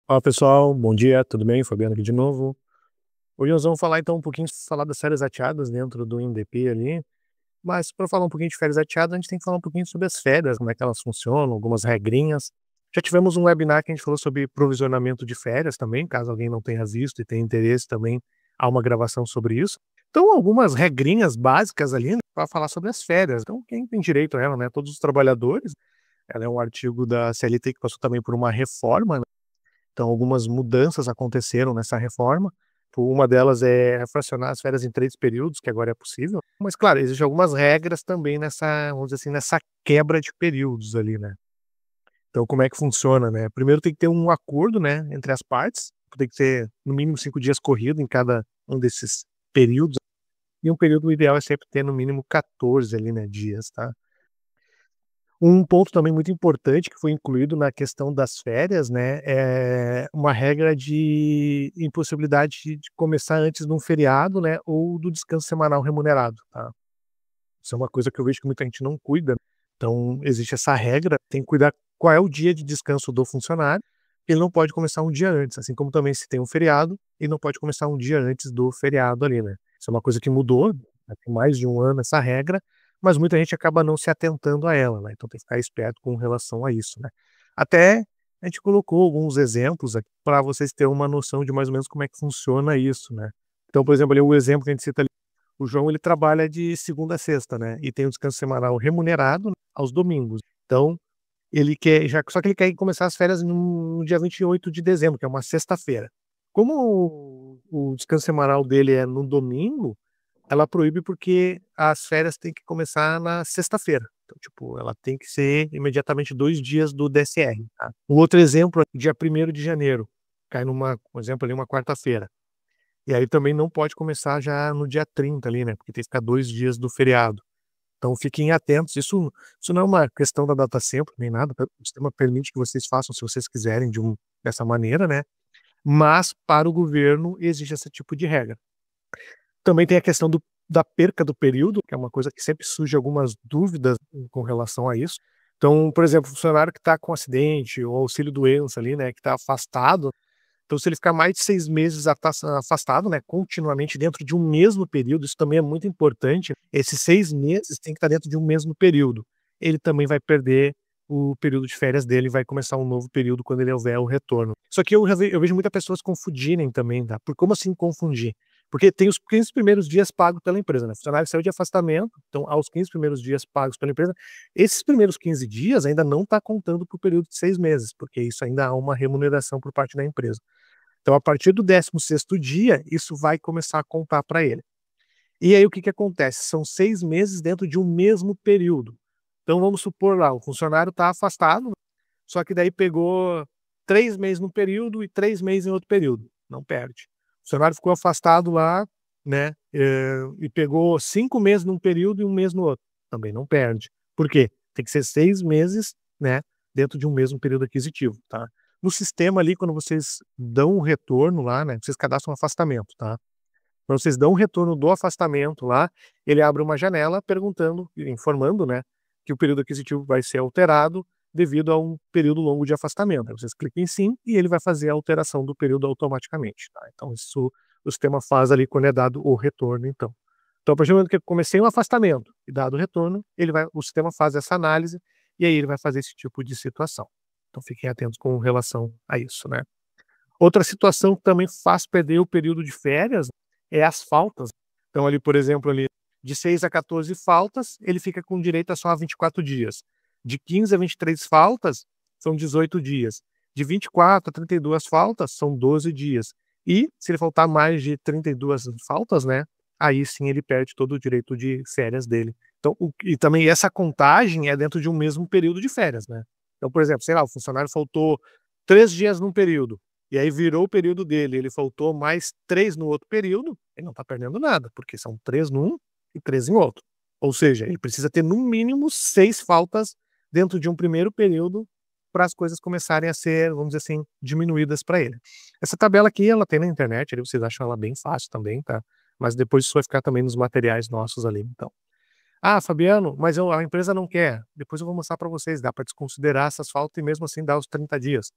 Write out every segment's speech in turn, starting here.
Fala pessoal, bom dia, tudo bem? Fabiano aqui de novo. Hoje nós vamos falar então um pouquinho, falar das férias ateadas dentro do INDP ali, mas para falar um pouquinho de férias ateadas, a gente tem que falar um pouquinho sobre as férias, como é que elas funcionam, algumas regrinhas. Já tivemos um webinar que a gente falou sobre provisionamento de férias também, caso alguém não tenha visto e tenha interesse também, há uma gravação sobre isso. Então, algumas regrinhas básicas ali para falar sobre as férias. Então, quem tem direito a ela, né? Todos os trabalhadores. Ela é um artigo da CLT que passou também por uma reforma, né? Então, algumas mudanças aconteceram nessa reforma. Uma delas é fracionar as férias em 3 períodos, que agora é possível. Mas, claro, existem algumas regras também nessa, vamos dizer assim, nessa quebra de períodos ali, né. Então, como é que funciona, né? Primeiro tem que ter um acordo, né, entre as partes, tem que ter no mínimo 5 dias corrido em cada um desses períodos, e um período ideal é sempre ter no mínimo 14 ali, né, dias, tá. Um ponto também muito importante que foi incluído na questão das férias, né, é uma regra de impossibilidade de começar antes de um feriado, né, ou do descanso semanal remunerado, tá. Isso é uma coisa que eu vejo que muita gente não cuida. Então existe essa regra, tem que cuidar qual é o dia de descanso do funcionário, ele não pode começar um dia antes, assim como também se tem um feriado, ele não pode começar um dia antes do feriado ali, né. Isso é uma coisa que mudou, né, tem mais de um ano essa regra, mas muita gente acaba não se atentando a ela, né, então tem que ficar esperto com relação a isso, né. Até a gente colocou alguns exemplos aqui para vocês terem uma noção de mais ou menos como é que funciona isso, né. Então, por exemplo, ali o exemplo que a gente cita ali, o João ele trabalha de segunda a sexta, né, e tem o descanso semanal remunerado aos domingos. Então, ele quer já só que ele quer começar as férias no dia 28 de dezembro, que é uma sexta-feira. Como o descanso semanal dele é no domingo, ela proíbe porque as férias têm que começar na sexta-feira. Então, tipo, ela tem que ser imediatamente 2 dias do DSR, tá. Um outro exemplo, dia 1º de janeiro, cai por exemplo, ali uma quarta-feira. E aí também não pode começar já no dia 30 ali, né, porque tem que ficar 2 dias do feriado. Então fiquem atentos, isso não é uma questão da data sempre nem nada, o sistema permite que vocês façam se vocês quiserem dessa maneira, né, mas para o governo existe esse tipo de regra. Também tem a questão da perca do período, que é uma coisa que sempre surge algumas dúvidas com relação a isso. Então, por exemplo, o funcionário que está com acidente ou auxílio-doença ali, né, que está afastado, então se ele ficar mais de 6 meses afastado, né, continuamente dentro de um mesmo período, isso também é muito importante, esses 6 meses tem que estar dentro de um mesmo período. Ele também vai perder o período de férias dele e vai começar um novo período quando ele houver o retorno. Só que eu vejo muitas pessoas confundirem também, tá, por como assim confundir? Porque tem os 15 primeiros dias pagos pela empresa, né, o funcionário saiu de afastamento, então aos 15 primeiros dias pagos pela empresa, esses primeiros 15 dias ainda não está contando para o período de 6 meses, porque isso ainda há uma remuneração por parte da empresa. Então, a partir do 16º dia, isso vai começar a contar para ele. E aí o que que acontece? São 6 meses dentro de um mesmo período. Então vamos supor lá, o funcionário está afastado, só que daí pegou 3 meses num período e 3 meses em outro período, não perde. O funcionário ficou afastado lá, né, e pegou 5 meses num período e 1 mês no outro, também não perde. Por quê? Tem que ser 6 meses, né, dentro de um mesmo período aquisitivo, tá. No sistema ali, quando vocês dão um retorno lá, né, vocês cadastram um afastamento, tá. Quando vocês dão um retorno do afastamento lá, ele abre uma janela perguntando, informando, né, que o período aquisitivo vai ser alterado devido a um período longo de afastamento. Aí vocês clicam em sim e ele vai fazer a alteração do período automaticamente, tá. Então isso o sistema faz ali quando é dado o retorno então. Então a partir do momento que eu comecei um afastamento e dado o retorno, o sistema faz essa análise e aí ele vai fazer esse tipo de situação. Então fiquem atentos com relação a isso, né. Outra situação que também faz perder o período de férias é as faltas. Então ali, por exemplo, ali, de 6 a 14 faltas, ele fica com direito a só 24 dias. De 15 a 23 faltas, são 18 dias. De 24 a 32 faltas, são 12 dias. E se ele faltar mais de 32 faltas, né, aí sim ele perde todo o direito de férias dele. Então, e também essa contagem é dentro de um mesmo período de férias, né. Então, por exemplo, sei lá, o funcionário faltou 3 dias num período, e aí virou o período dele, ele faltou mais 3 no outro período, ele não tá perdendo nada, porque são 3 num e 3 em outro. Ou seja, ele precisa ter no mínimo 6 faltas dentro de um primeiro período para as coisas começarem a ser, vamos dizer assim, diminuídas para ele. Essa tabela aqui ela tem na internet, ali vocês acham ela bem fácil também, tá, mas depois isso vai ficar também nos materiais nossos ali então. "Ah, Fabiano, mas a empresa não quer", depois eu vou mostrar para vocês, dá para desconsiderar essas faltas e mesmo assim dar os 30 dias.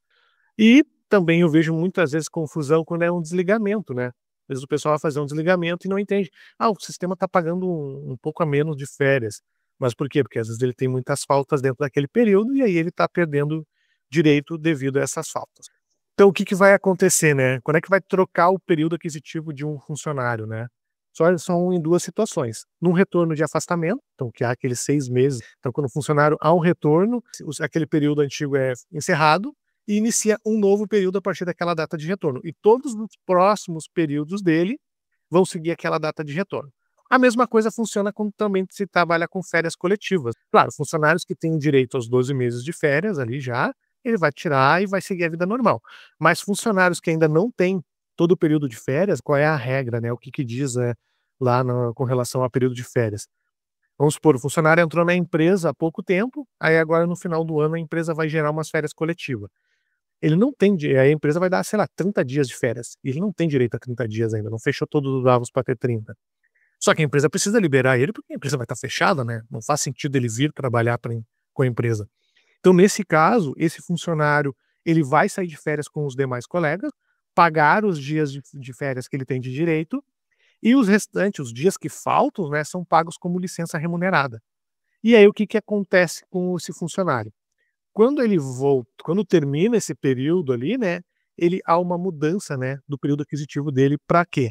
E também eu vejo muitas vezes confusão quando é um desligamento, né. Às vezes o pessoal vai fazer um desligamento e não entende: "Ah, o sistema está pagando um pouco a menos de férias". Mas por quê? Porque às vezes ele tem muitas faltas dentro daquele período e aí ele está perdendo direito devido a essas faltas. Então o que que vai acontecer, né, quando é que vai trocar o período aquisitivo de um funcionário, né? Só são em 2 situações, num retorno de afastamento, então que há aqueles 6 meses, então quando o funcionário há um retorno, aquele período antigo é encerrado e inicia um novo período a partir daquela data de retorno, e todos os próximos períodos dele vão seguir aquela data de retorno. A mesma coisa funciona quando também se trabalha com férias coletivas. Claro, funcionários que têm direito aos 12 meses de férias ali já, ele vai tirar e vai seguir a vida normal. Mas funcionários que ainda não têm todo o período de férias, qual é a regra, né? O que que diz, lá com relação ao período de férias? Vamos supor, o funcionário entrou na empresa há pouco tempo, aí agora no final do ano a empresa vai gerar umas férias coletivas. Ele não tem di Aí a empresa vai dar, sei lá, 30 dias de férias, e ele não tem direito a 30 dias ainda, não fechou todos os avos para ter 30. Só que a empresa precisa liberar ele, porque a empresa vai estar fechada, né, não faz sentido ele vir trabalhar com a empresa. Então, nesse caso, esse funcionário, ele vai sair de férias com os demais colegas, pagar os dias de férias que ele tem de direito, e os restantes, os dias que faltam, né, são pagos como licença remunerada. E aí o que que acontece com esse funcionário? Quando termina esse período ali, né, ele há uma mudança, né, do período aquisitivo dele para quê?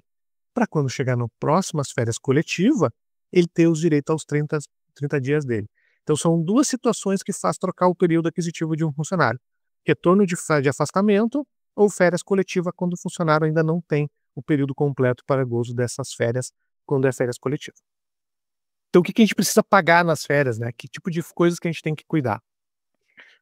Para quando chegar no próximas férias coletiva, ele ter os direitos aos 30 dias dele. Então são 2 situações que faz trocar o período aquisitivo de um funcionário: retorno de afastamento ou férias coletiva quando o funcionário ainda não tem o período completo para gozo dessas férias, quando é férias coletiva. Então o que que a gente precisa pagar nas férias, né, que tipo de coisas que a gente tem que cuidar?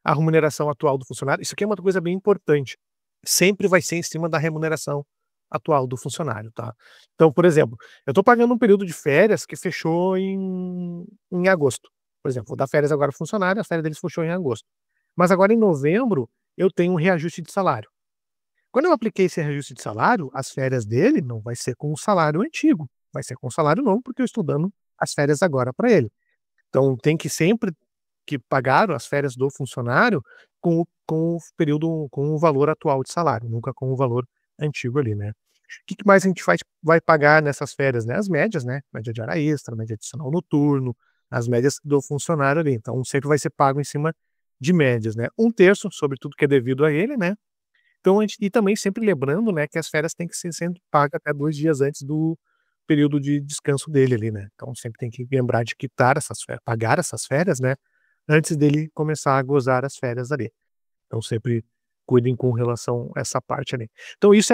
A remuneração atual do funcionário, isso aqui é uma coisa bem importante, sempre vai ser em cima da remuneração atual do funcionário, tá. Então, por exemplo, eu estou pagando um período de férias que fechou em agosto. Por exemplo, vou dar férias agora para o funcionário, as férias deles fechou em agosto. Mas agora em novembro, eu tenho um reajuste de salário. Quando eu apliquei esse reajuste de salário, as férias dele não vai ser com o salário antigo, vai ser com o salário novo, porque eu estou dando as férias agora para ele. Então tem que sempre que pagar as férias do funcionário com o valor atual de salário, nunca com o valor antigo ali, né. O que que mais a gente vai pagar nessas férias, né, as médias, né, média de hora extra, média adicional noturno, as médias do funcionário ali, então sempre vai ser pago em cima de médias, né. Um terço sobre tudo que é devido a ele, né. Então a gente e também sempre lembrando, né, que as férias têm que ser sempre pagas até 2 dias antes do período de descanso dele ali, né. Então sempre tem que lembrar de quitar essas férias, pagar essas férias, né, antes dele começar a gozar as férias ali. Então sempre cuidem com relação a essa parte ali. Então isso,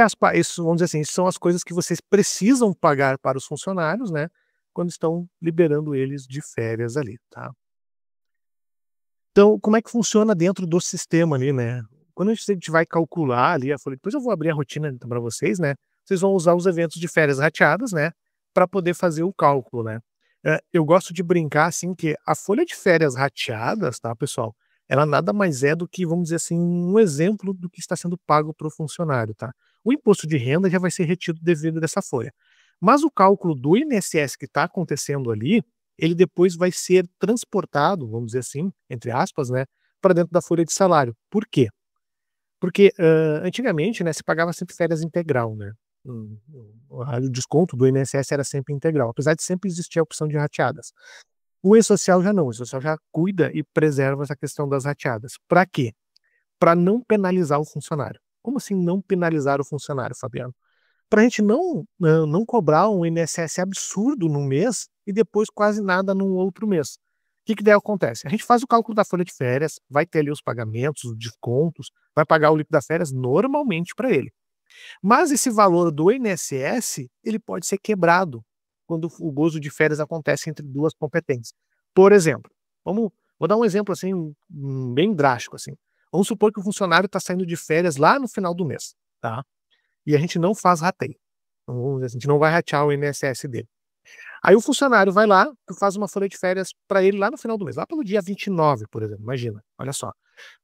vamos dizer assim, isso são as coisas que vocês precisam pagar para os funcionários, né, quando estão liberando eles de férias ali, tá. Então, como é que funciona dentro do sistema ali, né? Quando a gente vai calcular ali a folha, depois eu vou abrir a rotina então para vocês, né? Vocês vão usar os eventos de férias rateadas, né? Para poder fazer o cálculo, né? Eu gosto de brincar assim que a folha de férias rateadas, tá, pessoal? Ela nada mais é do que, vamos dizer assim, um exemplo do que está sendo pago para o funcionário, tá? O imposto de renda já vai ser retido devido dessa folha. Mas o cálculo do INSS que está acontecendo ali, ele depois vai ser transportado, vamos dizer assim, entre aspas, né, para dentro da folha de salário. Por quê? Porque, antigamente, né, se pagava sempre férias integral, né, o desconto do INSS era sempre integral, apesar de sempre existir a opção de rateadas. O E-Social já não, o E-Social já cuida e preserva essa questão das rateadas. Para quê? Para não penalizar o funcionário. Como assim não penalizar o funcionário, Fabiano? Pra gente não cobrar um INSS absurdo num mês e depois quase nada no outro mês. Que daí acontece? A gente faz o cálculo da folha de férias, vai ter ali os pagamentos, os descontos, vai pagar o líquido das férias normalmente para ele. Mas esse valor do INSS, ele pode ser quebrado quando o gozo de férias acontece entre 2 competentes. Por exemplo, vou dar um exemplo assim, bem drástico assim. Vamos supor que o funcionário está saindo de férias lá no final do mês, tá? E a gente não faz rateio. Então, vamos dizer assim, a gente não vai ratear o INSS dele. Aí o funcionário vai lá, tu faz uma folha de férias para ele lá no final do mês, lá pelo dia 29, por exemplo, imagina, olha só.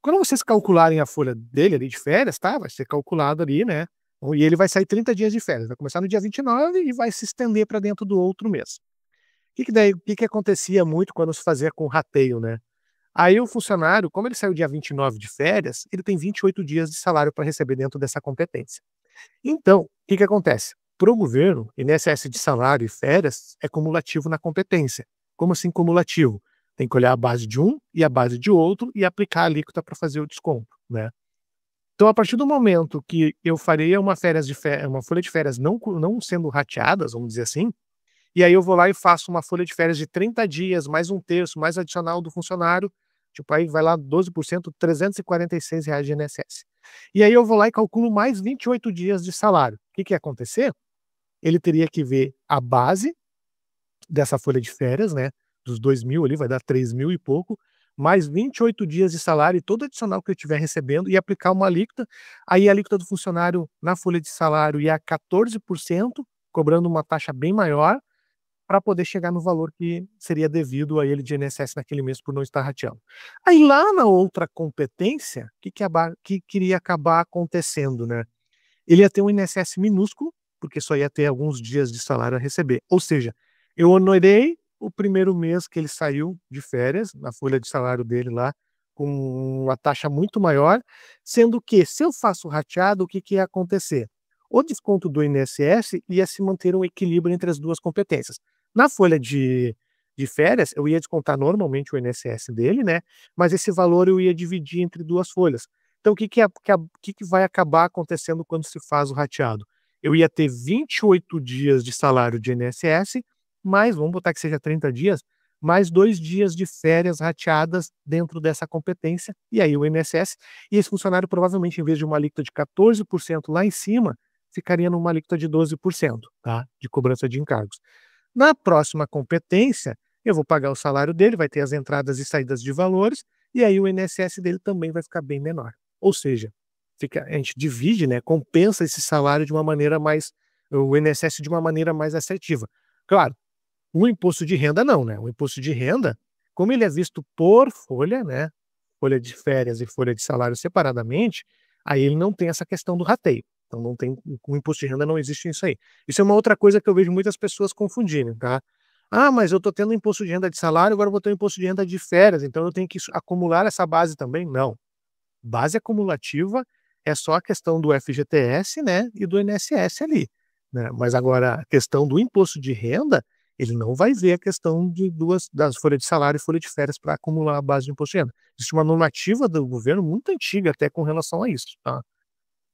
Quando vocês calcularem a folha dele ali de férias, tá, vai ser calculado ali, né, e ele vai sair 30 dias de férias, vai começar no dia 29 e vai se estender para dentro do outro mês. O que que acontecia muito quando se fazia com rateio, né? Aí o funcionário, como ele saiu dia 29 de férias, ele tem 28 dias de salário para receber dentro dessa competência. Então, o que que acontece? Para o governo, INSS de salário e férias é cumulativo na competência. Como assim cumulativo? Tem que olhar a base de um e a base de outro e aplicar a alíquota para fazer o desconto, né? Então, a partir do momento que eu faria uma folha de férias não sendo rateadas, vamos dizer assim, e aí eu vou lá e faço uma folha de férias de 30 dias, mais um terço, mais adicional do funcionário, tipo, aí vai lá 12%, R$ 346 de INSS. E aí eu vou lá e calculo mais 28 dias de salário. O que que ia acontecer? Ele teria que ver a base dessa folha de férias, né, dos 2.000 ali, vai dar 3.000 e pouco, mais 28 dias de salário e todo adicional que eu estiver recebendo e aplicar uma alíquota. Aí a alíquota do funcionário na folha de salário ia a 14%, cobrando uma taxa bem maior, para poder chegar no valor que seria devido a ele de INSS naquele mês por não estar rateando. Aí lá na outra competência, que queria acabar acontecendo, né? Ele ia ter um INSS minúsculo, porque só ia ter alguns dias de salário a receber. Ou seja, eu honorei o primeiro mês que ele saiu de férias, na folha de salário dele lá, com uma taxa muito maior, sendo que se eu faço rateado, o que que ia acontecer? O desconto do INSS ia se manter um equilíbrio entre as duas competências. Na folha de férias, eu ia descontar normalmente o INSS dele, né? Mas esse valor eu ia dividir entre duas folhas. Então, o que que vai acabar acontecendo quando se faz o rateado? Eu ia ter 28 dias de salário de INSS, mais, vamos botar que seja 30 dias, mais 2 dias de férias rateadas dentro dessa competência, e aí o INSS, e esse funcionário provavelmente, em vez de uma alíquota de 14% lá em cima, ficaria numa alíquota de 12%, tá, de cobrança de encargos. Na próxima competência, eu vou pagar o salário dele, vai ter as entradas e saídas de valores, e aí o INSS dele também vai ficar bem menor. Ou seja, a gente divide, né, compensa esse salário de uma maneira mais o INSS de uma maneira mais assertiva. Claro, o imposto de renda não, né, o imposto de renda, como ele é visto por folha, né, folha de férias e folha de salário separadamente, aí ele não tem essa questão do rateio. Então não tem com o imposto de renda não existe isso aí. Isso é uma outra coisa que eu vejo muitas pessoas confundirem, tá. "Ah, mas eu estou tendo imposto de renda de salário, agora eu vou ter o imposto de renda de férias, então eu tenho que acumular essa base também?" Não. Base acumulativa é só a questão do FGTS, né, e do INSS ali, né. Mas agora a questão do imposto de renda, ele não vai ver a questão de duas das folha de salário e folha de férias para acumular a base de imposto de renda. Existe uma normativa do governo muito antiga até com relação a isso, tá.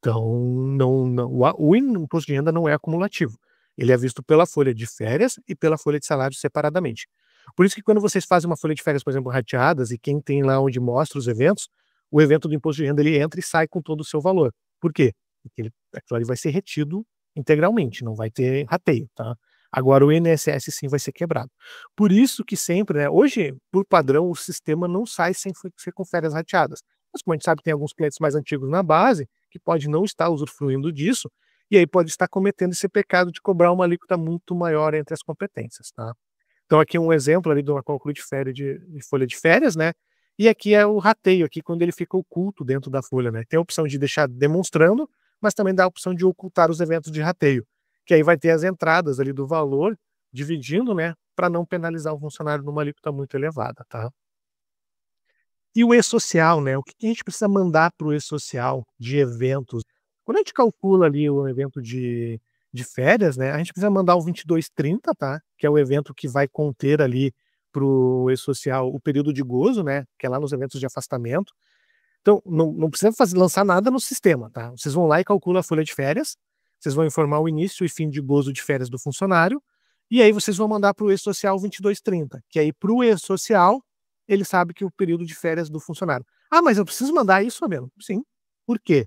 Então não o imposto de renda não é acumulativo. Ele é visto pela folha de férias e pela folha de salário separadamente. Por isso que quando vocês fazem uma folha de férias, por exemplo, rateadas e quem tem lá onde mostra os eventos, o evento do imposto de renda ele entra e sai com todo o seu valor. Por quê? Porque aquilo ali vai ser retido integralmente, não vai ter rateio, tá. Agora o INSS sim vai ser quebrado. Por isso que sempre, né, hoje, por padrão, o sistema não sai sem ser com férias rateadas. Mas como a gente sabe, tem alguns clientes mais antigos na base, que pode não estar usufruindo disso, e aí pode estar cometendo esse pecado de cobrar uma alíquota muito maior entre as competências, tá. Então aqui um exemplo ali de uma cálculo de férias de folha de férias, né, e aqui é o rateio, aqui quando ele fica oculto dentro da folha, né. Tem a opção de deixar demonstrando, mas também dá a opção de ocultar os eventos de rateio, que aí vai ter as entradas ali do valor dividindo, né, para não penalizar o funcionário numa alíquota muito elevada, tá. E o e-social, né, o que que a gente precisa mandar para o e-social de eventos? Quando a gente calcula ali o evento de férias, né, a gente precisa mandar o 2230, tá, que é o evento que vai conter ali para o e-social o período de gozo, né, que é lá nos eventos de afastamento. Então não precisa lançar nada no sistema, tá. Vocês vão lá e calculam a folha de férias, vocês vão informar o início e fim de gozo de férias do funcionário, e aí vocês vão mandar para o e-social 2230, que aí para o e-social, ele sabe que o período de férias do funcionário. "Ah, mas eu preciso mandar isso, Fabiano?" Sim. Por quê?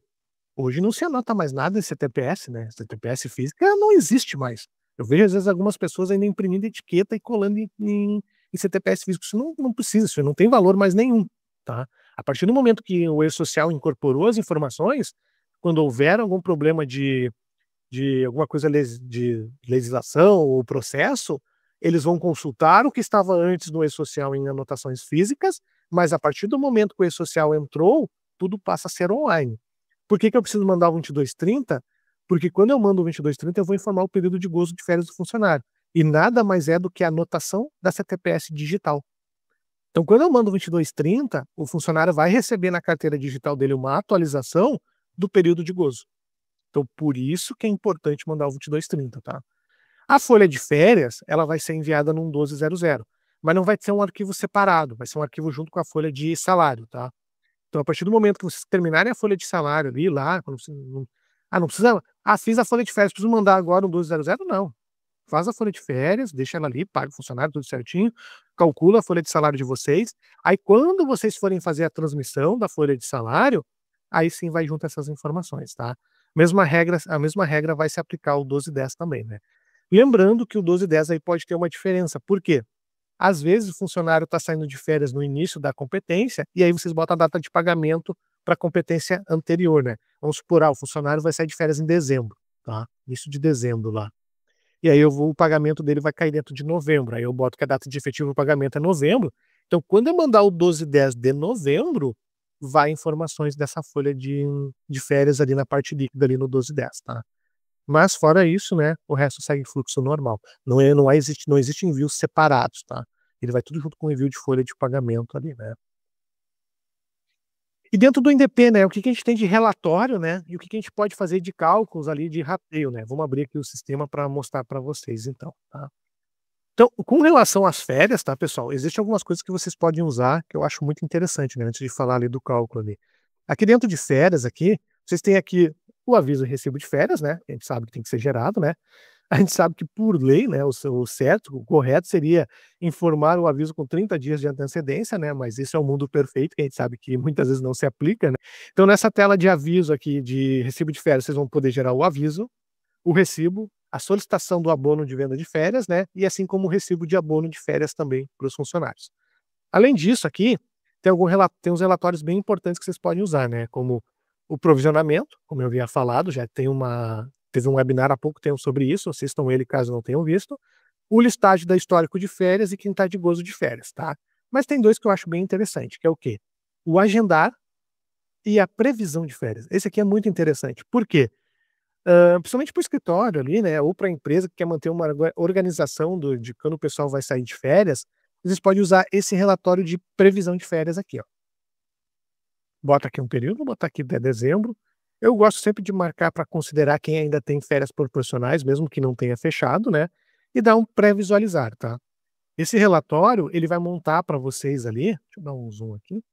Hoje não se anota mais nada em CTPS, né, CTPS física não existe mais. Eu vejo às vezes algumas pessoas ainda imprimindo etiqueta e colando em CTPS físico, isso não precisa, isso não tem valor mais nenhum, tá. A partir do momento que o e-social incorporou as informações, quando houver algum problema de alguma coisa de legislação ou processo, eles vão consultar o que estava antes no e-social em anotações físicas, mas a partir do momento que o e-social entrou, tudo passa a ser online. Por que que eu preciso mandar o 2230? Porque quando eu mando o 2230, eu vou informar o período de gozo de férias do funcionário. E nada mais é do que a anotação da CTPS digital. Então, quando eu mando o 2230, o funcionário vai receber na carteira digital dele uma atualização do período de gozo. Então, por isso que é importante mandar o 2230, tá? A folha de férias, ela vai ser enviada num 1200, mas não vai ser um arquivo separado, vai ser um arquivo junto com a folha de salário, tá? Então, a partir do momento que vocês terminarem a folha de salário ali, lá, quando você não precisa. Ah, fiz a folha de férias, preciso mandar agora um 1200? Não. Faz a folha de férias, deixa ela ali, paga o funcionário, tudo certinho, calcula a folha de salário de vocês. Aí, quando vocês forem fazer a transmissão da folha de salário, aí sim vai junto essas informações, tá? A mesma regra vai se aplicar ao 1210 também, né? Lembrando que o 1210 aí pode ter uma diferença. Por quê? Às vezes o funcionário está saindo de férias no início da competência, e aí vocês botam a data de pagamento para a competência anterior, né? Vamos supor, o funcionário vai sair de férias em dezembro, tá? Início de dezembro lá. E aí o pagamento dele vai cair dentro de novembro. Aí eu boto que a data de efetivo pagamento é novembro. Então, quando eu mandar o 1210 de novembro, vai informações dessa folha de férias ali na parte líquida ali no 1210, tá? Mas fora isso, né, o resto segue fluxo normal. Não existe envios separados, tá? Ele vai tudo junto com o envio de folha de pagamento ali, né. E dentro do NDP, né, o que que a gente tem de relatório, né, e o que que a gente pode fazer de cálculos ali de rateio, né. Vamos abrir aqui o sistema para mostrar para vocês então, tá. Então, com relação às férias, tá, pessoal, existem algumas coisas que vocês podem usar, que eu acho muito interessante, né, antes de falar ali do cálculo ali. Aqui dentro de férias aqui, vocês têm aqui o aviso e recibo de férias, né, a gente sabe que tem que ser gerado, né. A gente sabe que por lei, né, o certo, o correto seria informar o aviso com 30 dias de antecedência, né, mas isso é o mundo perfeito, que a gente sabe que muitas vezes não se aplica, né. Então nessa tela de aviso aqui de recibo de férias, vocês vão poder gerar o aviso, o recibo, a solicitação do abono de venda de férias, né, e assim como o recibo de abono de férias também para os funcionários. Além disso aqui, tem uns relatórios bem importantes que vocês podem usar, né, como o provisionamento, como eu havia falado, já teve um webinar há pouco tempo sobre isso, assistam ele caso não tenham visto. O listagem da histórico de férias e quem está de gozo de férias, tá. Mas tem 2 que eu acho bem interessante, que é o quê? O agendar e a previsão de férias. Esse aqui é muito interessante, por quê? Principalmente para o escritório ali, né, ou para a empresa que quer manter uma organização de quando o pessoal vai sair de férias, vocês podem usar esse relatório de previsão de férias aqui, ó. Bota aqui um período, vou botar aqui até dezembro. Eu gosto sempre de marcar para considerar quem ainda tem férias proporcionais, mesmo que não tenha fechado, né, e dar um pré-visualizar, tá. Esse relatório, ele vai montar para vocês ali, deixa eu dar um zoom aqui.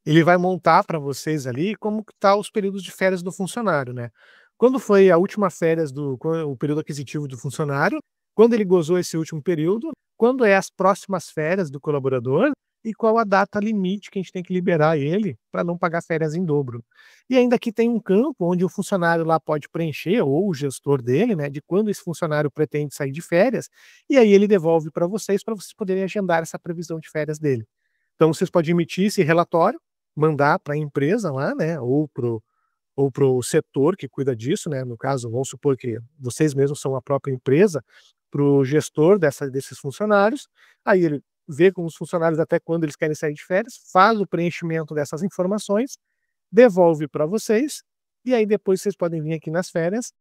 Ele vai montar para vocês ali como que tá os períodos de férias do funcionário, né. Quando foi a última férias o período aquisitivo do funcionário, quando ele gozou esse último período, quando é as próximas férias do colaborador e qual a data limite que a gente tem que liberar ele para não pagar férias em dobro. E ainda aqui tem um campo onde o funcionário lá pode preencher, ou o gestor dele, né, de quando esse funcionário pretende sair de férias, e aí ele devolve para vocês poderem agendar essa previsão de férias dele. Então vocês podem emitir esse relatório, mandar para a empresa lá, né, ou para o setor que cuida disso, né, no caso, vamos supor que vocês mesmos são a própria empresa, para o gestor desses funcionários, aí ele vê com os funcionários até quando eles querem sair de férias, faz o preenchimento dessas informações, devolve para vocês, e aí depois vocês podem vir aqui nas férias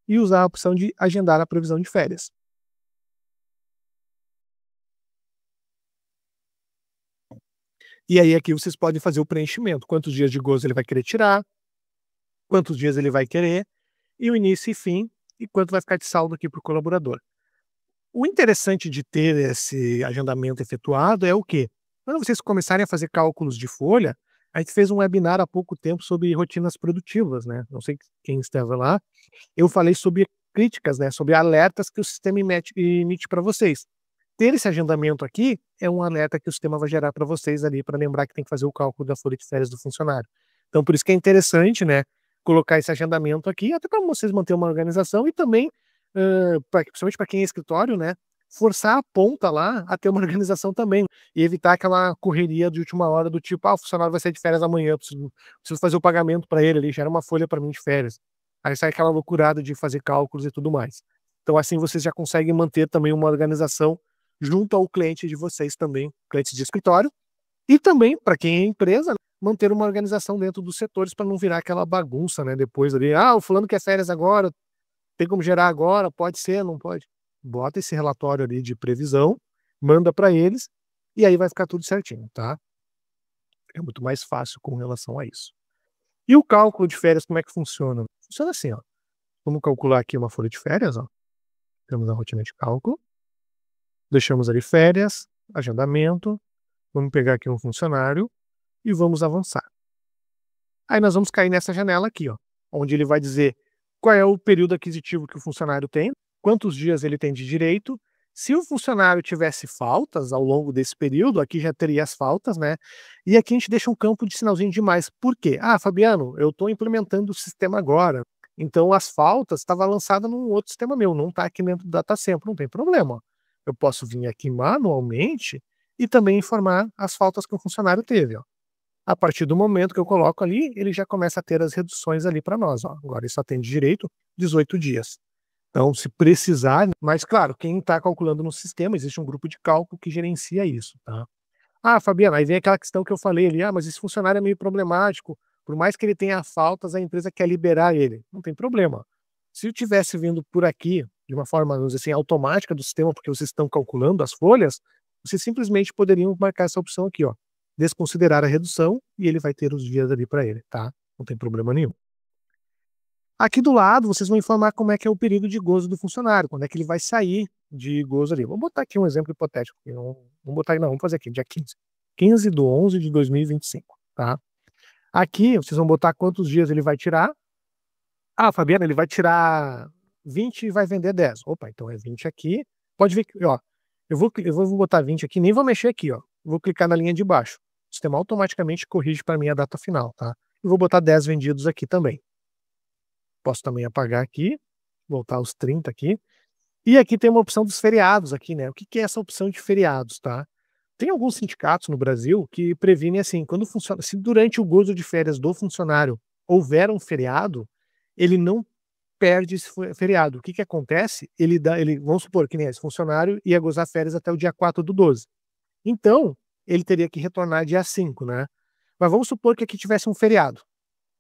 e usar a opção de agendar a previsão de férias. E aí aqui vocês podem fazer o preenchimento, quantos dias de gozo ele vai querer tirar, quantos dias ele vai querer, e o início e fim, e quanto vai ficar de saldo aqui para o colaborador. O interessante de ter esse agendamento efetuado é o quê? Quando vocês começarem a fazer cálculos de folha, a gente fez um webinar há pouco tempo sobre rotinas produtivas, né? Não sei quem estava lá. Eu falei sobre críticas, né? Sobre alertas que o sistema emite para vocês. Ter esse agendamento aqui é um alerta que o sistema vai gerar para vocês ali, para lembrar que tem que fazer o cálculo da folha de férias do funcionário. Então, por isso que é interessante, né, colocar esse agendamento aqui, até para vocês manter uma organização e também, principalmente para quem é escritório, né, forçar a ponta lá a ter uma organização também e evitar aquela correria de última hora do tipo, o funcionário vai sair de férias amanhã, preciso fazer o pagamento para ele ali, gera uma folha para mim de férias. Aí sai aquela loucurada de fazer cálculos e tudo mais. Então, assim, vocês já conseguem manter também uma organização junto ao cliente de vocês também, clientes de escritório, e também, para quem é empresa, né, manter uma organização dentro dos setores para não virar aquela bagunça, né, depois ali, o fulano quer férias agora, tem como gerar agora, pode ser, não pode? Bota esse relatório ali de previsão, manda para eles, e aí vai ficar tudo certinho, tá? É muito mais fácil com relação a isso. E o cálculo de férias, como é que funciona? Funciona assim, ó. Vamos calcular aqui uma folha de férias, ó. Temos a rotina de cálculo, deixamos ali férias, agendamento, vamos pegar aqui um funcionário e vamos avançar. Aí nós vamos cair nessa janela aqui, ó, onde ele vai dizer qual é o período aquisitivo que o funcionário tem, quantos dias ele tem de direito. Se o funcionário tivesse faltas ao longo desse período, aqui já teria as faltas, né? E aqui a gente deixa um campo de sinalzinho de mais. Por quê? Ah, Fabiano, eu estou implementando o sistema agora. Então as faltas estavam lançadas num outro sistema meu, não está aqui dentro do DataSempo, não tem problema. Eu posso vir aqui manualmente e também informar as faltas que o funcionário teve, ó. A partir do momento que eu coloco ali, ele já começa a ter as reduções ali para nós, ó. Agora ele só tem de direito 18 dias. Então, se precisar, mas claro, quem está calculando no sistema, existe um grupo de cálculo que gerencia isso, tá? Ah, Fabiana, aí vem aquela questão que eu falei ali, ah, mas esse funcionário é meio problemático, por mais que ele tenha faltas, a empresa quer liberar ele. Não tem problema. Se eu tivesse vindo por aqui, de uma forma, vamos dizer assim, automática do sistema, porque vocês estão calculando as folhas, vocês simplesmente poderiam marcar essa opção aqui, ó, desconsiderar a redução, e ele vai ter os dias ali para ele, tá? Não tem problema nenhum. Aqui do lado, vocês vão informar como é que é o período de gozo do funcionário, quando é que ele vai sair de gozo ali. Vamos botar aqui um exemplo hipotético. Vamos botar, não, vamos fazer aqui, dia 15. 15 de 11 de 2025, tá? Aqui, vocês vão botar quantos dias ele vai tirar. Ah, Fabiana, ele vai tirar 20 e vai vender 10. Opa, então é 20 aqui. Pode ver que, ó, eu vou botar 20 aqui, nem vou mexer aqui, ó. Vou clicar na linha de baixo. O sistema automaticamente corrige para mim a data final, tá? E vou botar 10 vendidos aqui também. Posso também apagar aqui, voltar aos 30 aqui. E aqui tem uma opção dos feriados aqui, né? O que é essa opção de feriados, tá? Tem alguns sindicatos no Brasil que previnem assim, quando funciona, se durante o gozo de férias do funcionário houver um feriado, ele não perde esse feriado. O que acontece? Vamos supor que nem esse funcionário ia gozar férias até o dia 4/12. Então, ele teria que retornar dia 5, né? Mas vamos supor que aqui tivesse um feriado,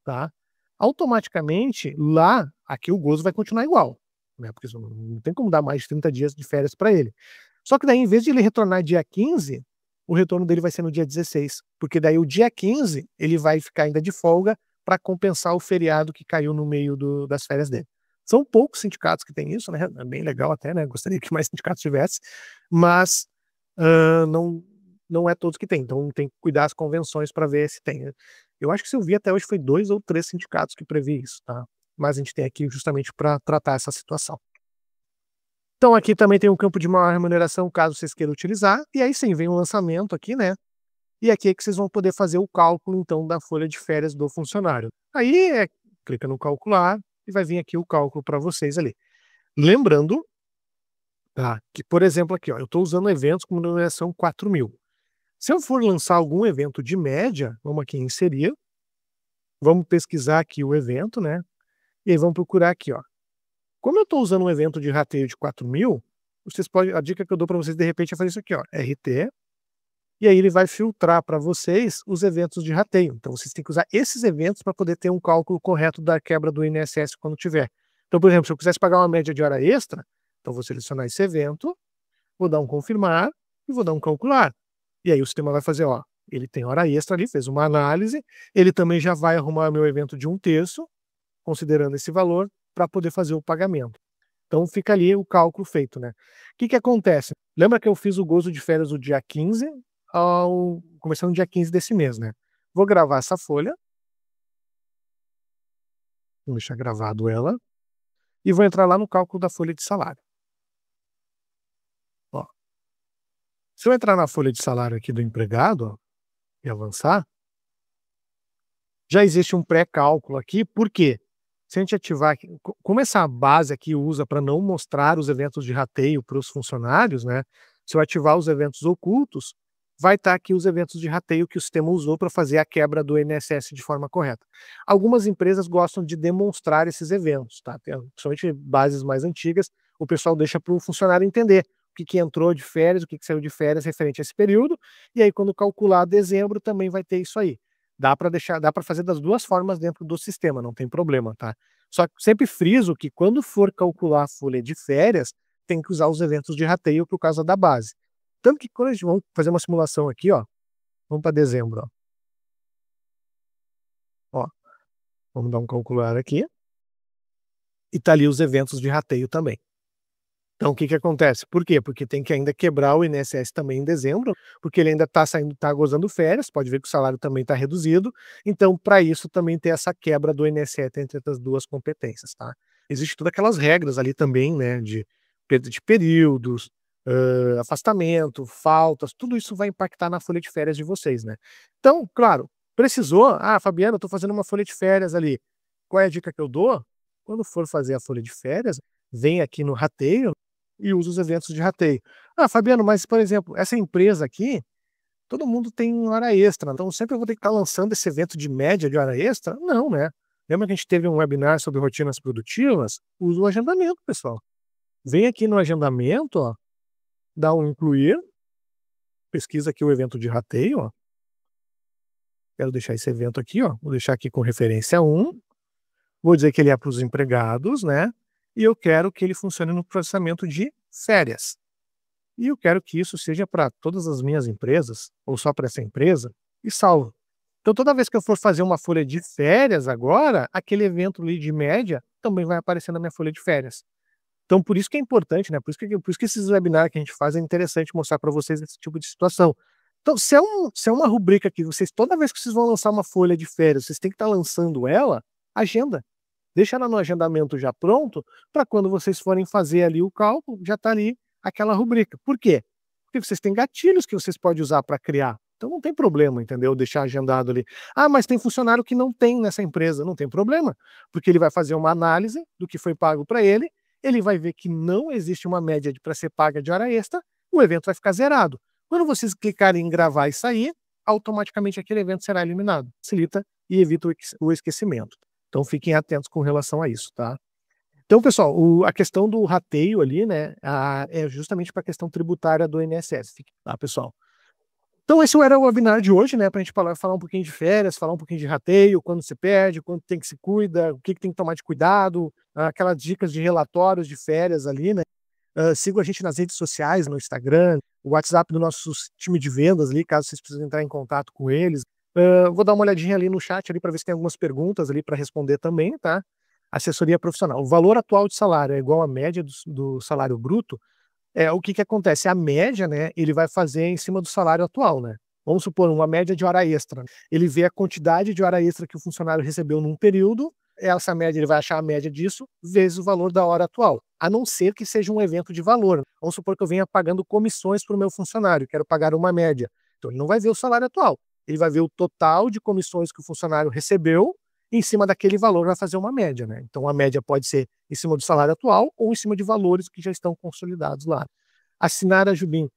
tá? Automaticamente, lá, aqui o gozo vai continuar igual, né? Porque isso não tem como dar mais de 30 dias de férias para ele. Só que daí, em vez de ele retornar dia 15, o retorno dele vai ser no dia 16, porque daí o dia 15 ele vai ficar ainda de folga para compensar o feriado que caiu no meio das férias dele. São poucos sindicatos que têm isso, né? É bem legal até, né? Gostaria que mais sindicatos tivessem, mas não, não é todos que têm. Então tem que cuidar as convenções para ver se tem. Eu acho que se eu vi até hoje foi 2 ou 3 sindicatos que previ isso, tá? Mas a gente tem aqui justamente para tratar essa situação. Então aqui também tem um campo de maior remuneração, caso vocês queiram utilizar, e aí sim, vem o lançamento aqui, né, e aqui é que vocês vão poder fazer o cálculo, então, da folha de férias do funcionário. Aí, clica no calcular e vai vir aqui o cálculo para vocês ali. Lembrando, tá, que, por exemplo, aqui, ó, eu estou usando eventos com remuneração 4.000. Se eu for lançar algum evento de média, vamos aqui em inserir, vamos pesquisar aqui o evento, né, e aí vamos procurar aqui, ó. Como eu estou usando um evento de rateio de 4.000, vocês podem, a dica que eu dou para vocês de repente é fazer isso aqui, ó, RT, e aí ele vai filtrar para vocês os eventos de rateio. Então vocês têm que usar esses eventos para poder ter um cálculo correto da quebra do INSS quando tiver. Então, por exemplo, se eu quisesse pagar uma média de hora extra, então vou selecionar esse evento, vou dar um confirmar e vou dar um calcular. E aí o sistema vai fazer, ó, ele tem hora extra ali, fez uma análise, ele também já vai arrumar meu evento de 1/3, considerando esse valor, para poder fazer o pagamento. Então fica ali o cálculo feito, né? O que acontece? Lembra que eu fiz o gozo de férias no dia 15, começando no dia 15 desse mês, né? Vou gravar essa folha, vou deixar gravado ela, e vou entrar lá no cálculo da folha de salário. Ó, se eu entrar na folha de salário aqui do empregado, ó, e avançar, já existe um pré-cálculo aqui, por quê? Se a gente ativar aqui, como essa base aqui usa para não mostrar os eventos de rateio para os funcionários, né? Se eu ativar os eventos ocultos, vai estar aqui os eventos de rateio que o sistema usou para fazer a quebra do INSS de forma correta. Algumas empresas gostam de demonstrar esses eventos, tá? Principalmente bases mais antigas, o pessoal deixa para o funcionário entender o que entrou de férias, o que saiu de férias referente a esse período, e aí quando calcular dezembro também vai ter isso aí. Dá para fazer das duas formas dentro do sistema, não tem problema, tá? Só que sempre friso que quando for calcular a folha de férias, tem que usar os eventos de rateio por causa da base. Tanto que quando a gente vamos fazer uma simulação aqui, ó, vamos para dezembro, ó, vamos dar um calcular aqui, e tá ali os eventos de rateio também. Então o que que acontece? Por quê? Porque tem que ainda quebrar o INSS também em dezembro, porque ele ainda tá saindo, tá gozando férias, pode ver que o salário também tá reduzido, então para isso também tem essa quebra do INSS entre as 2 competências, tá. Existe todas aquelas regras ali também, né, de perda de períodos, afastamento, faltas, tudo isso vai impactar na folha de férias de vocês, né. Então, claro, precisou: "Ah, Fabiana, eu tô fazendo uma folha de férias ali", qual é a dica que eu dou? Quando for fazer a folha de férias, vem aqui no rateio e usa os eventos de rateio. "Ah, Fabiano, mas, por exemplo, essa empresa aqui, todo mundo tem hora extra, então sempre eu vou ter que estar lançando esse evento de média de hora extra?" Não, né. Lembra que a gente teve um webinar sobre rotinas produtivas? Usa o agendamento, pessoal. Vem aqui no agendamento, ó, dá um incluir, pesquisa aqui o evento de rateio, ó. Quero deixar esse evento aqui, ó, vou deixar aqui com referência 1, vou dizer que ele é para os empregados, né, e eu quero que ele funcione no processamento de férias. E eu quero que isso seja para todas as minhas empresas, ou só para essa empresa, e salvo. Então toda vez que eu for fazer uma folha de férias agora, aquele evento ali de média também vai aparecer na minha folha de férias. Então por isso que é importante, né, por isso que esses webinars que a gente faz é interessante mostrar para vocês esse tipo de situação. Então se é uma rubrica que vocês toda vez que vocês vão lançar uma folha de férias, vocês têm que estar lançando ela, agenda. Deixa ela no agendamento já pronto, para quando vocês forem fazer ali o cálculo, já está ali aquela rubrica. Por quê? Porque vocês têm gatilhos que vocês podem usar para criar. Então não tem problema, entendeu? Deixar agendado ali. Ah, mas tem funcionário que não tem nessa empresa. Não tem problema, porque ele vai fazer uma análise do que foi pago para ele vai ver que não existe uma média para ser paga de hora extra, o evento vai ficar zerado. Quando vocês clicarem em gravar e sair, automaticamente aquele evento será eliminado. Facilita e evita o esquecimento. Então fiquem atentos com relação a isso, tá? Então, pessoal, a questão do rateio ali, né, é justamente para a questão tributária do INSS, tá, pessoal? Então esse era o webinar de hoje, né, para a gente falar um pouquinho de férias, falar um pouquinho de rateio, quando se perde, quando tem que se cuida, o que que tem que tomar de cuidado, aquelas dicas de relatórios de férias ali, né. Sigam a gente nas redes sociais, no Instagram, o WhatsApp do nosso time de vendas ali, caso vocês precisem entrar em contato com eles. Vou dar uma olhadinha ali no chat ali para ver se tem algumas perguntas ali para responder também, tá? Assessoria profissional. O valor atual de salário é igual à média do salário bruto. O que que acontece? A média, né, ele vai fazer em cima do salário atual, né? Vamos supor, uma média de hora extra. Ele vê a quantidade de hora extra que o funcionário recebeu num período, essa média, ele vai achar a média disso, vezes o valor da hora atual. A não ser que seja um evento de valor. Vamos supor que eu venha pagando comissões para o meu funcionário, quero pagar uma média. Então ele não vai ver o salário atual. Ele vai ver o total de comissões que o funcionário recebeu, e em cima daquele valor vai fazer uma média, né? Então a média pode ser em cima do salário atual ou em cima de valores que já estão consolidados lá. A Sinara Jubim,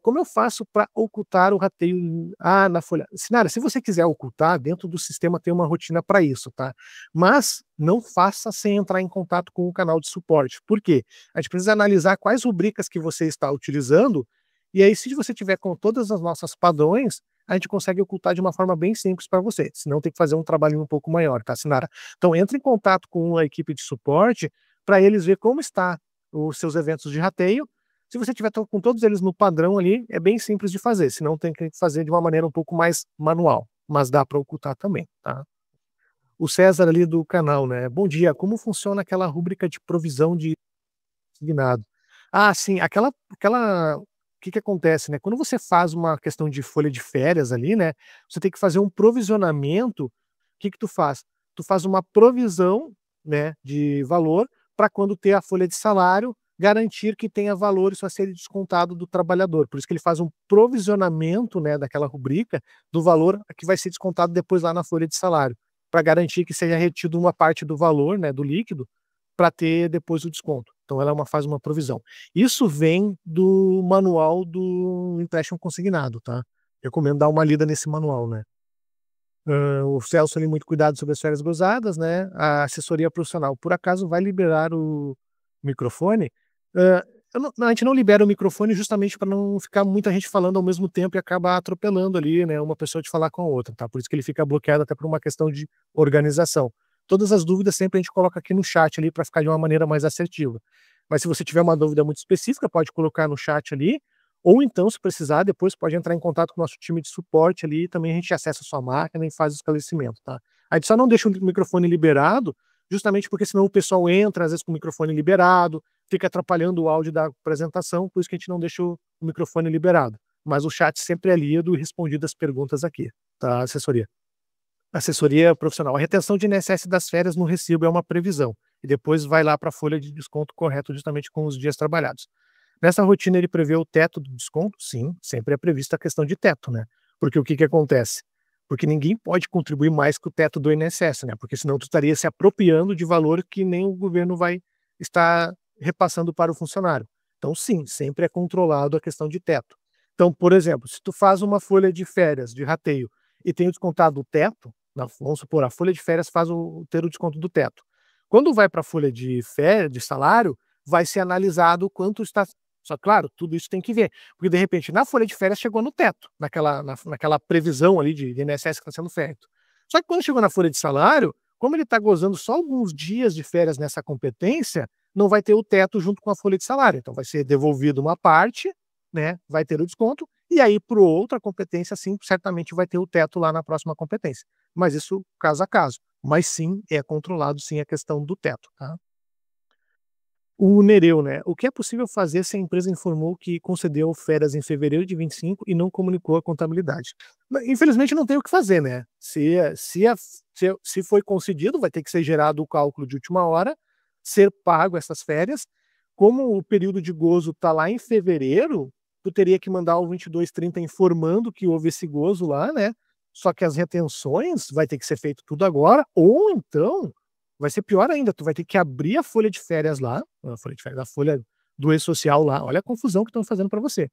como eu faço para ocultar o rateio na folha? Sinara, se você quiser ocultar, dentro do sistema tem uma rotina para isso, tá? Mas não faça sem entrar em contato com o canal de suporte. Por quê? A gente precisa analisar quais rubricas que você está utilizando, e aí se você tiver com todas as nossas padrões, a gente consegue ocultar de uma forma bem simples para você, senão tem que fazer um trabalhinho um pouco maior, tá, Sinara? Então entre em contato com a equipe de suporte para eles ver como está os seus eventos de rateio. Se você tiver com todos eles no padrão ali, é bem simples de fazer, senão tem que fazer de uma maneira um pouco mais manual, mas dá para ocultar também, tá? O César ali do canal, né? Bom dia, como funciona aquela rúbrica de provisão de consignado? Ah, sim, o que que acontece, né? Quando você faz uma questão de folha de férias ali, né? Você tem que fazer um provisionamento. O que que tu faz? Tu faz uma provisão, né, de valor para quando ter a folha de salário, garantir que tenha valor isso a ser descontado do trabalhador. Por isso que ele faz um provisionamento, né, daquela rubrica do valor que vai ser descontado depois lá na folha de salário, para garantir que seja retido uma parte do valor, né, do líquido, para ter depois o desconto. Então ela faz uma provisão. Isso vem do manual do empréstimo consignado, tá? Recomendo dar uma lida nesse manual, né? O Celso ali, muito cuidado sobre as férias gozadas, né? A assessoria profissional, por acaso, vai liberar o microfone? Hã, a gente não libera o microfone justamente para não ficar muita gente falando ao mesmo tempo e acabar atropelando ali, né, uma pessoa de falar com a outra, tá? Por isso que ele fica bloqueado, até por uma questão de organização. Todas as dúvidas sempre a gente coloca aqui no chat ali para ficar de uma maneira mais assertiva. Mas se você tiver uma dúvida muito específica, pode colocar no chat ali, Ou então, se precisar, depois pode entrar em contato com o nosso time de suporte ali, e também a gente acessa a sua máquina e faz o esclarecimento, tá. A gente só não deixa o microfone liberado, justamente porque senão o pessoal entra, às vezes, com o microfone liberado, fica atrapalhando o áudio da apresentação, por isso que a gente não deixa o microfone liberado. Mas o chat sempre é lido e respondido as perguntas aqui, tá, assessoria. Assessoria profissional. A retenção de INSS das férias no recibo é uma previsão, e depois vai lá para a folha de desconto correto justamente com os dias trabalhados. Nessa rotina ele prevê o teto do desconto? Sim, sempre é prevista a questão de teto, né. Porque o que que acontece? Porque ninguém pode contribuir mais que o teto do INSS, né, porque senão tu estaria se apropriando de valor que nem o governo vai estar repassando para o funcionário. Então sim, sempre é controlado a questão de teto. Então, por exemplo, se tu faz uma folha de férias de rateio e tem o descontado o teto, vamos supor, a folha de férias faz ter o desconto do teto. Quando vai para a folha de férias, de salário, vai ser analisado quanto está. Só claro, tudo isso tem que ver, porque de repente na folha de férias chegou no teto, naquela previsão ali de INSS que está sendo feito. Só que quando chegou na folha de salário, como ele está gozando só alguns dias de férias nessa competência, não vai ter o teto junto com a folha de salário. Então vai ser devolvido uma parte, né? Vai ter o desconto, e aí para outra competência, sim, certamente vai ter o teto lá na próxima competência. Mas isso caso a caso. Mas sim, é controlado sim a questão do teto, tá? O Nereu, né? O que é possível fazer se a empresa informou que concedeu férias em fevereiro de 25 e não comunicou a contabilidade? Infelizmente não tem o que fazer, né? Se foi concedido, vai ter que ser gerado o cálculo de última hora, ser pago essas férias. Como o período de gozo está lá em fevereiro, tu teria que mandar o 2230 informando que houve esse gozo lá, né? Só que as retenções vai ter que ser feito tudo agora, ou então vai ser pior ainda, tu vai ter que abrir a folha de férias lá, a folha de férias, a folha do e-social lá, olha a confusão que estão fazendo para você.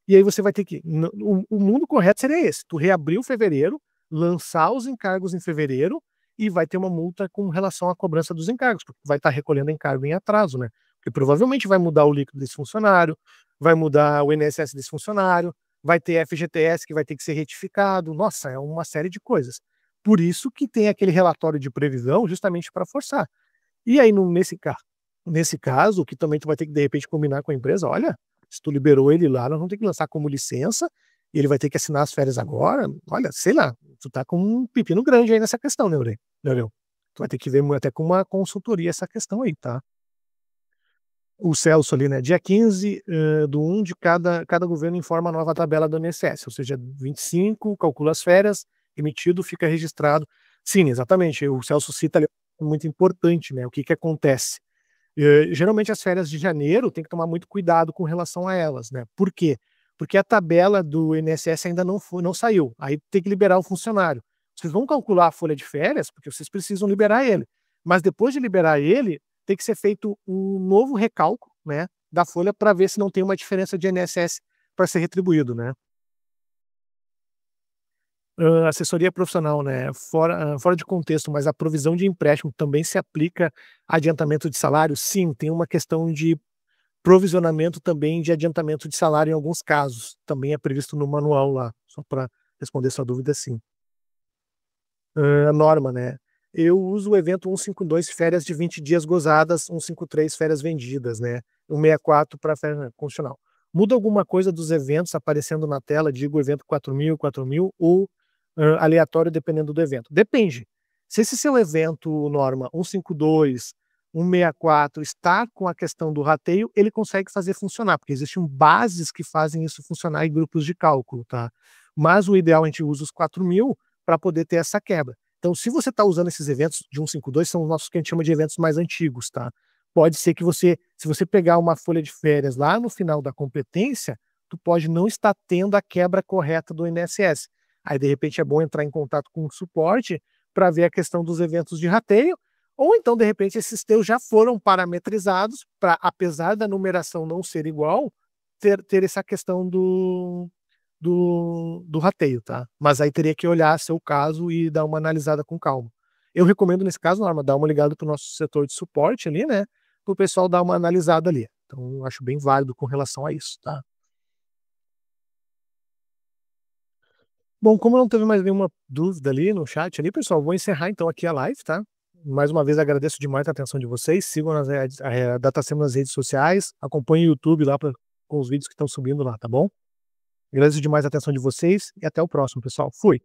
E aí você vai ter que o mundo correto seria esse, tu reabrir o fevereiro, lançar os encargos em fevereiro e vai ter uma multa com relação à cobrança dos encargos, porque vai estar recolhendo encargo em atraso, né. Porque provavelmente vai mudar o líquido desse funcionário, vai mudar o INSS desse funcionário, vai ter FGTS que vai ter que ser retificado, nossa, é uma série de coisas. Por isso que tem aquele relatório de previsão justamente para forçar. E aí nesse caso, o que também tu vai ter que de repente combinar com a empresa: "Olha, se tu liberou ele lá, nós vamos ter que lançar como licença, e ele vai ter que assinar as férias agora". Olha, sei lá, tu tá com um pepino grande aí nessa questão, né, Neureu. Tu vai ter que ver até com uma consultoria essa questão aí, tá. O Celso ali, né, dia 15, do 1 de cada governo informa a nova tabela do INSS, ou seja, 25 calcula as férias, emitido, fica registrado. Sim, exatamente, o Celso cita ali muito importante, né, o que que acontece? Geralmente as férias de janeiro tem que tomar muito cuidado com relação a elas, né. Por quê? Porque a tabela do INSS ainda não saiu, aí tem que liberar o funcionário. Vocês vão calcular a folha de férias, porque vocês precisam liberar ele, mas depois de liberar ele, tem que ser feito um novo recálculo, né, da folha para ver se não tem uma diferença de INSS para ser retribuído, né. Assessoria profissional, né, fora de contexto, mas a provisão de empréstimo também se aplica a adiantamento de salário? Sim, tem uma questão de provisionamento também de adiantamento de salário em alguns casos, também é previsto no manual lá, só para responder sua dúvida, sim. A norma, né, eu uso o evento 152 férias de 20 dias gozadas, 153 férias vendidas, né, 164 para férias constitucional. Muda alguma coisa dos eventos aparecendo na tela, digo evento 4.000 ou, aleatório dependendo do evento? Depende. Se esse seu evento, norma 152, 164 está com a questão do rateio, ele consegue fazer funcionar, porque existem bases que fazem isso funcionar em grupos de cálculo, tá. Mas o ideal a gente usa os 4.000 para poder ter essa quebra. Então, se você está usando esses eventos de 152, são os nossos que a gente chama de eventos mais antigos, tá? Pode ser que se você pegar uma folha de férias lá no final da competência, tu pode não estar tendo a quebra correta do INSS. Aí, de repente, é bom entrar em contato com o suporte para ver a questão dos eventos de rateio, ou então, de repente, esses teus já foram parametrizados para, apesar da numeração não ser igual, ter essa questão do rateio, tá. Mas aí teria que olhar seu caso e dar uma analisada com calma. Eu recomendo nesse caso, Norma, dar uma ligada para o nosso setor de suporte ali, né, para o pessoal dar uma analisada ali. Então eu acho bem válido com relação a isso, tá. Bom, como não teve mais nenhuma dúvida ali no chat ali, pessoal, vou encerrar então aqui a live, tá. Mais uma vez agradeço demais a atenção de vocês, sigam nas Datacema nas redes sociais, acompanhem o YouTube lá para com os vídeos que estão subindo lá, tá bom? Agradeço demais a atenção de vocês e até o próximo, pessoal. Fui.